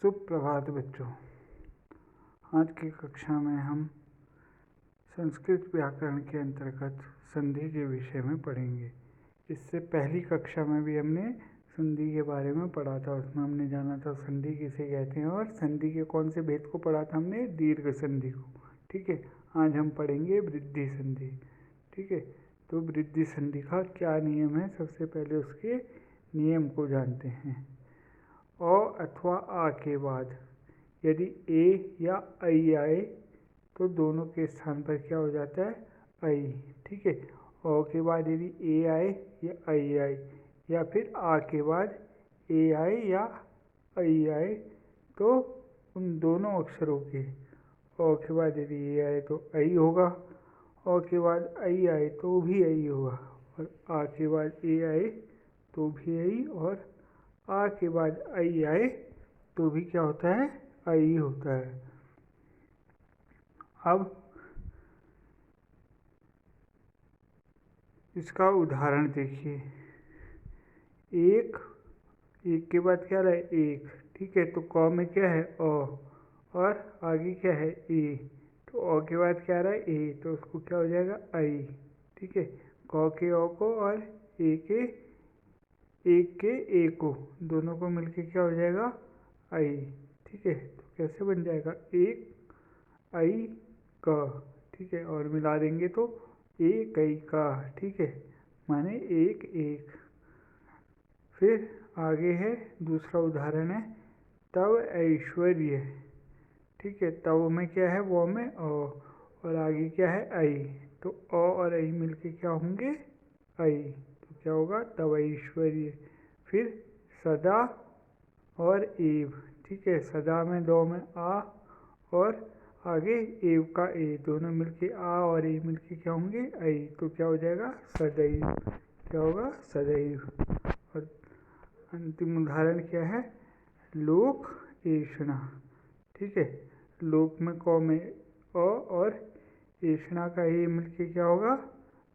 सुप्रभात बच्चों। आज की कक्षा में हम संस्कृत व्याकरण के अंतर्गत संधि के विषय में पढ़ेंगे। इससे पहली कक्षा में भी हमने संधि के बारे में पढ़ा था। उसमें हमने जाना था संधि किसे कहते हैं और संधि के कौन से भेद को पढ़ा था हमने, दीर्घ संधि को। ठीक है, आज हम पढ़ेंगे वृद्धि संधि। ठीक है, तो वृद्धि संधि का क्या नियम है, सबसे पहले उसके नियम को जानते हैं। अ अथवा आ के बाद यदि ए या ऐ आए तो दोनों के स्थान पर क्या हो जाता है, ऐ। ठीक है, अ के बाद यदि ए आए या ऐ आए, या फिर आ के बाद ए आए या ऐ आए, तो उन दोनों अक्षरों के अ के बाद यदि ए आए तो ऐ होगा, अ के बाद ऐ आए तो भी ऐ होगा, और आ के बाद ए आए तो भी ऐ, और आ के बाद ऐ आए तो भी क्या होता है, ऐ होता है। अब इसका उदाहरण देखिए। एक के बाद क्या रहा है, एक। ठीक है, तो क में क्या है, अ, और आगे क्या है, ए। तो अ के बाद क्या रहा है, ए, तो उसको क्या हो जाएगा, ऐ। ठीक है, क के अ को और ए के एक के ए को, दोनों को मिलके क्या हो जाएगा, ऐ। ठीक है, तो कैसे बन जाएगा, एक ऐ क। ठीक है, और मिला देंगे तो एक ऐ का। ठीक है, माने एक एक। फिर आगे है दूसरा उदाहरण है तव ऐश्वर्य। ठीक है, तव में क्या है, वो में अ, और आगे क्या है, ऐ। तो अ और ऐ मिलके क्या होंगे, ऐ। तो क्या होगा, तव ऐश्वर्य। फिर सदा और एव। ठीक है, सदा में दो में आ, और आगे एव का ए, दोनों मिलके आ और ए मिलके क्या होंगे, ऐ। तो क्या हो जाएगा, सदैव। क्या होगा, सदैव। और अंतिम उदाहरण क्या है, लोक ऐषणा। ठीक है, लोक में क में अ और ऐषणा का ए मिलके क्या होगा,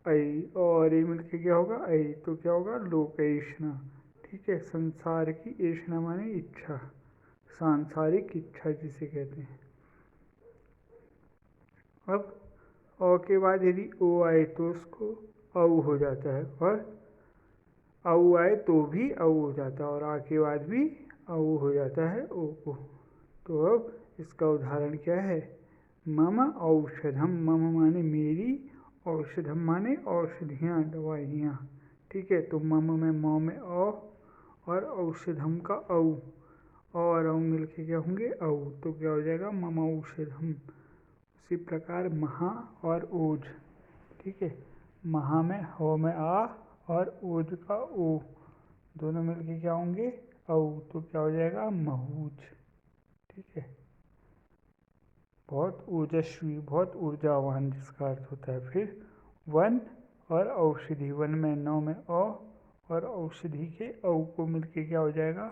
ऐ, और ए मिलके क्या होगा, ऐ। तो क्या होगा, लोक ऐषणा। ठीक है, संसार की ऐषणा माने इच्छा, सांसारिक इच्छा जिसे कहते हैं। अब अ के बाद यदि ओ आए तो उसको औ हो जाता है, और औ आए तो भी औ हो जाता है, और आ के बाद भी औ हो जाता है, ओ को। तो अब इसका उदाहरण क्या है, मम औषधम। मम माने मेरी, औषधम माने औषधियाँ, दवाइयाँ। ठीक है, तो मम में म में अ और औषधम का औ, और औ मिलके क्या होंगे, औ। तो क्या हो जाएगा, मम औषधम। उसी प्रकार महा और ओज। ठीक है, महा में ह में आ और ओज का ओ, दोनों मिलके क्या होंगे, औ। तो क्या हो जाएगा, महूज। ठीक है, बहुत ओजस्वी, बहुत ऊर्जावान, जिसका अर्थ होता है। फिर वन और औषधि। वन में नौ में अ, और औषधि के औ को मिलके क्या हो जाएगा,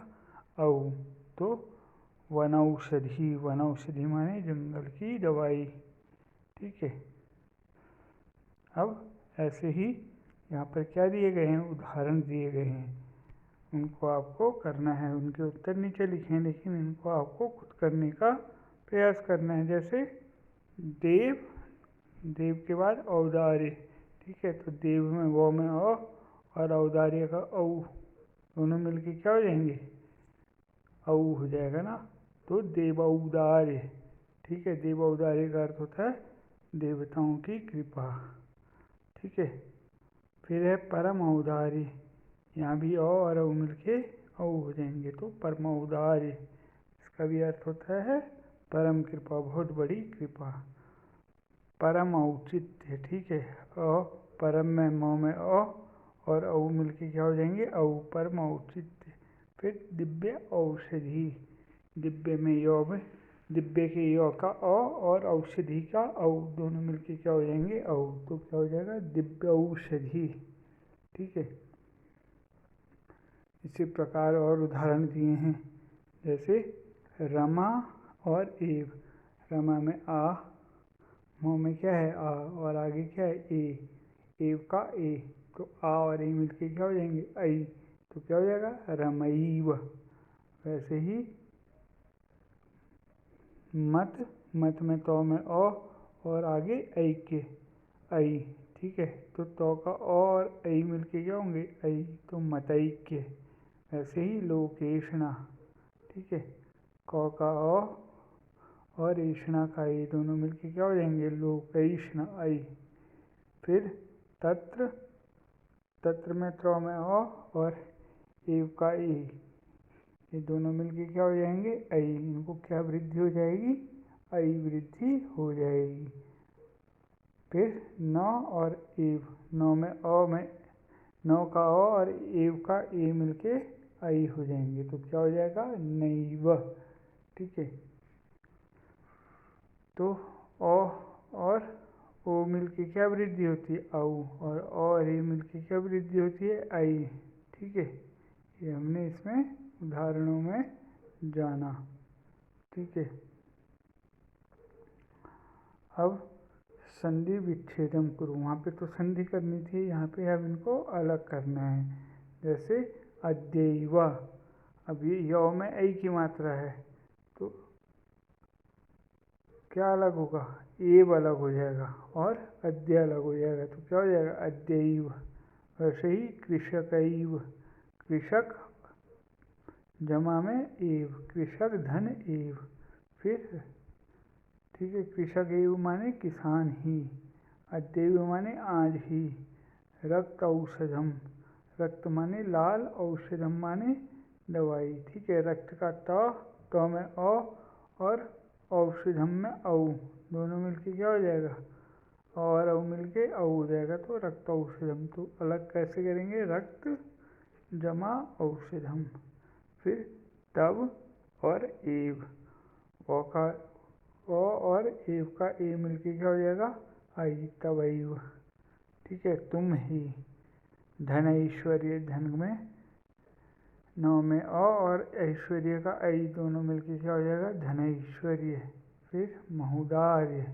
औ। तो वनौषधि। वनौषधि माने जंगल की दवाई। ठीक है, अब ऐसे ही यहाँ पर क्या दिए गए हैं, उदाहरण दिए गए हैं, उनको आपको करना है। उनके उत्तर नीचे लिखे हैं, लेकिन इनको आपको खुद करने का प्रयास करना है। जैसे देव, देव के बाद औदार्य। ठीक है, तो देव में वो में अ और औदार्य का औ, दोनों मिलके क्या हो जाएंगे, औ हो जाएगा ना। तो देवौदार्य। ठीक है, देवौदार्य का अर्थ होता है देवताओं की कृपा। ठीक है, फिर है परम औदार्य। यहाँ भी अ और औ मिलके औ हो जाएंगे, तो परम औदार्य। इसका भी अर्थ होता है परम कृपा, बहुत बड़ी कृपा। परम औचित्य। ठीक है, अ परम में म में अ और औ मिलके क्या हो जाएंगे, औ, परम औचित्य। फिर दिव्य औषधि। दिव्य में य में, दिव्य के य का अ और औषधि का औ, दोनों मिलके क्या हो जाएंगे, औ। तो क्या हो जाएगा, दिव्य औषधि। ठीक है, इसी प्रकार और उदाहरण दिए हैं, जैसे रमा और एव। रमा में आ, म में क्या है, आ, और आगे क्या है, ए, एव का ए। तो आ और ए मिलके क्या हो जाएंगे, ऐ। तो क्या हो जाएगा, रमैव। वैसे ही मत, मत में तो में ओ और आगे ऐ के ऐ, ठीक है। तो तो का ओ और ऐ मिलके क्या होंगे ऐ, तो मतई के। ऐसे ही लोकेशना, ठीक है। क का ओ और ईष्णा का ई दोनों मिलके क्या हो जाएंगे लोकेशना ऐ। फिर तत्र, तत्र में त्र में ओ और एव का ई, ये दोनों मिलके क्या हो जाएंगे ऐ। इनको क्या वृद्धि हो जाएगी ऐ वृद्धि हो जाएगी। फिर न और एव, नौ में अ में नौ का अ और एव का ए मिलके ऐ हो जाएंगे, तो क्या हो जाएगा नैव, ठीक है। तो अ और ओ मिलके क्या वृद्धि होती है औ, और अ और ए मिलके क्या वृद्धि होती है ऐ, ठीक है। ये हमने इसमें उदाहरणों में जाना, ठीक है। अब संधि विच्छेदम करो, वहाँ पे तो संधि करनी थी, यहाँ पे अब इनको अलग करना है। जैसे अद्यैव, अब ये यौ में ऐ की मात्रा है, तो क्या अलग होगा एव अलग हो जाएगा और अद्य अलग हो जाएगा, तो क्या हो जाएगा अद्यैव। वैसे ही कृषकैव, कृषक जमा में एव, कृषक धन एव। फिर ठीक है, कृषक एव माने किसान ही, अद्यैव माने आज ही। रक्त औषधम, रक्त माने लाल, औषधम माने दवाई, ठीक है। रक्त का त में अ और औषधम में औ, दोनों मिलके क्या हो जाएगा और औ मिलके औ हो जाएगा, तो रक्त औषधम। तो अलग कैसे करेंगे रक्त जमा औषधम। फिर तब और एव, ओ का ओ और एव का ए मिलके क्या हो जाएगा आई, तवैव, ठीक है। तुम ही, धन ऐश्वर्य, धन में नौ में अ और ऐश्वर्य का ऐ दोनों मिलके क्या हो जाएगा धन ऐश्वर्य। फिर महोदार्य,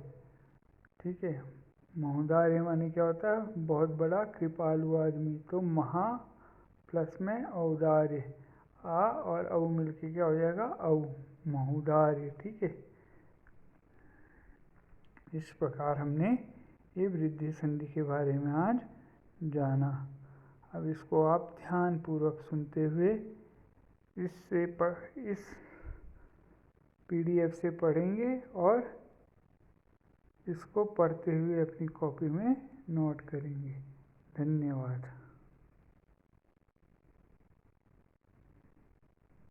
ठीक है। महोदार्य माने क्या होता है बहुत बड़ा कृपालु आदमी, तो महा प्लस में औदार्य, आ और औ मिलके क्या हो जाएगा औ, महोदार्य, ठीक है। इस प्रकार हमने ये वृद्धि संधि के बारे में आज जाना। अब इसको आप ध्यान पूर्वक सुनते हुए इस PDF से पढ़ेंगे और इसको पढ़ते हुए अपनी कॉपी में नोट करेंगे। धन्यवाद।